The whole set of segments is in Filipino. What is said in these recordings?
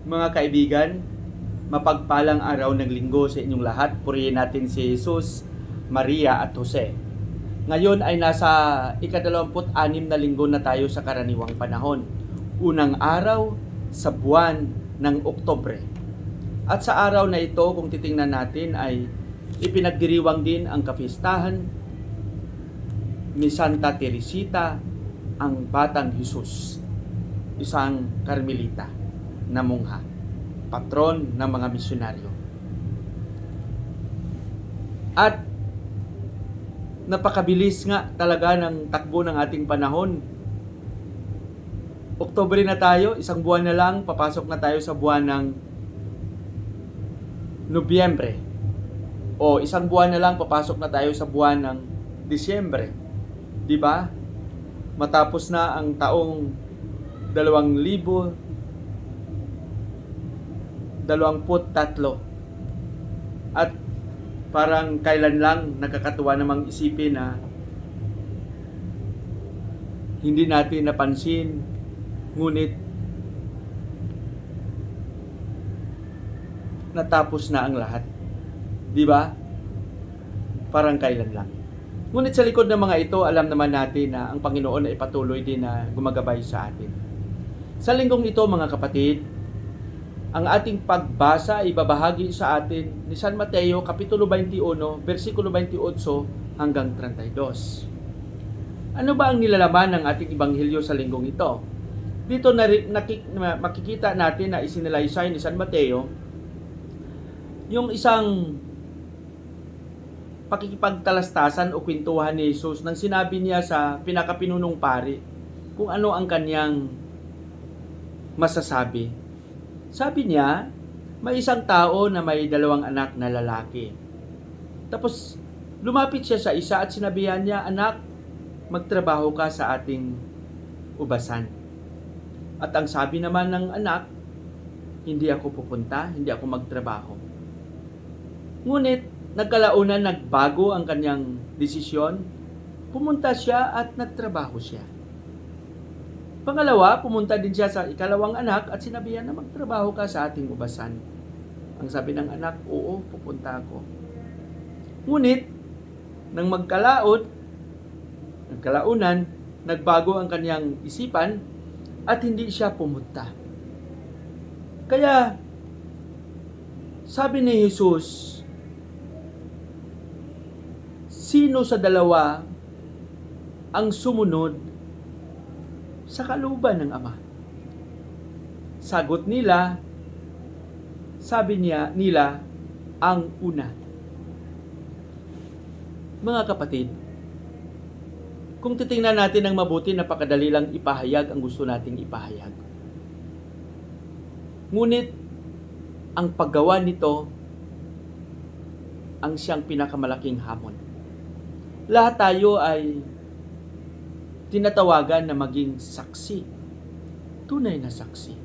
Mga kaibigan, mapagpalang araw ng linggo sa inyong lahat. Purihin natin si Jesus, Maria at Jose. Ngayon ay nasa ika-26 na linggo na tayo sa karaniwang panahon. Unang araw sa buwan ng Oktubre. At sa araw na ito, kung titingnan natin, ay ipinagdiriwang din ang kapistahan ni Santa Teresita, ang Batang Jesus, isang Karmelita na mungha, patron ng mga misyonaryo. At napakabilis nga talaga ng takbo ng ating panahon. Oktubre na tayo, isang buwan na lang, papasok na tayo sa buwan ng Nobyembre. O isang buwan na lang, papasok na tayo sa buwan ng Disyembre. Di ba? Matapos na ang taong 2023. At parang kailan lang nakakatuwa namang isipin na hindi natin napansin, ngunit natapos na ang lahat. Di ba? Parang kailan lang. Ngunit sa likod ng mga ito, alam naman natin na ang Panginoon ay patuloy din na gumagabay sa atin. Sa linggong ito, mga kapatid, ang ating pagbasa ay babahagi sa atin ni San Mateo, Kapitulo 21, versikulo 28 hanggang 32. Ano ba ang nilalaman ng ating Ebanghelyo sa linggong ito? Dito makikita natin na isinalaysay ni San Mateo yung isang pakikipagtalastasan o kwentuhan ni Jesus nang sinabi niya sa pinakapinunong pari kung ano ang kanyang masasabi. Sabi niya, may isang tao na may 2 anak na lalaki. Tapos lumapit siya sa isa at sinabihan niya, "Anak, magtrabaho ka sa ating ubasan." At ang sabi naman ng anak, "Hindi ako pupunta, hindi ako magtrabaho." Ngunit nagkalaunan nagbago ang kanyang desisyon, pumunta siya at nagtrabaho siya. Pangalawa, pumunta din siya sa ikalawang anak at sinabihan na magtrabaho ka sa ating ubasan. Ang sabi ng anak, "Oo, pupunta ako." Ngunit, nang nagkalaunan, nagbago ang kanyang isipan at hindi siya pumunta. Kaya, sabi ni Jesus, sino sa dalawa ang sumunod sa kalooban ng Ama? Sagot nila, sabi nila, ang una. Mga kapatid, kung titingnan natin ng mabuti, napakadali lang ipahayag ang gusto nating ipahayag. Ngunit, ang paggawa nito ang siyang pinakamalaking hamon. Lahat tayo ay tinatawagan na maging saksi, tunay na saksi,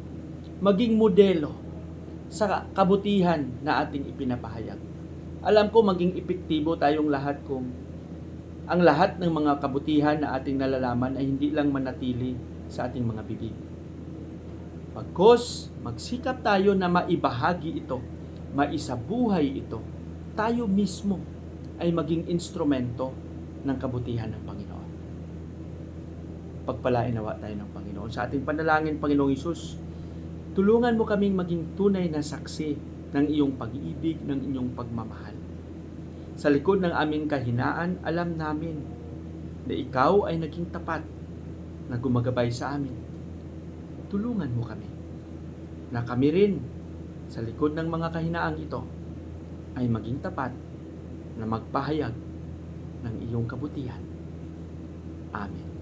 maging modelo sa kabutihan na ating ipinapahayag. Alam ko maging epektibo tayong lahat kung ang lahat ng mga kabutihan na ating nalalaman ay hindi lang manatili sa ating mga bibig. Pagkos, magsikap tayo na maibahagi ito, maisabuhay ito, tayo mismo ay maging instrumento ng kabutihan ng Panginoon. Pagpalain nawa tayo ng Panginoon. Sa ating panalangin, Panginoong Hesus, tulungan mo kaming maging tunay na saksi ng iyong pag-ibig, ng iyong pagmamahal. Sa likod ng aming kahinaan, alam namin na ikaw ay naging tapat na gumagabay sa amin. Tulungan mo kami na kami rin sa likod ng mga kahinaang ito ay maging tapat na magpahayag ng iyong kabutihan. Amen.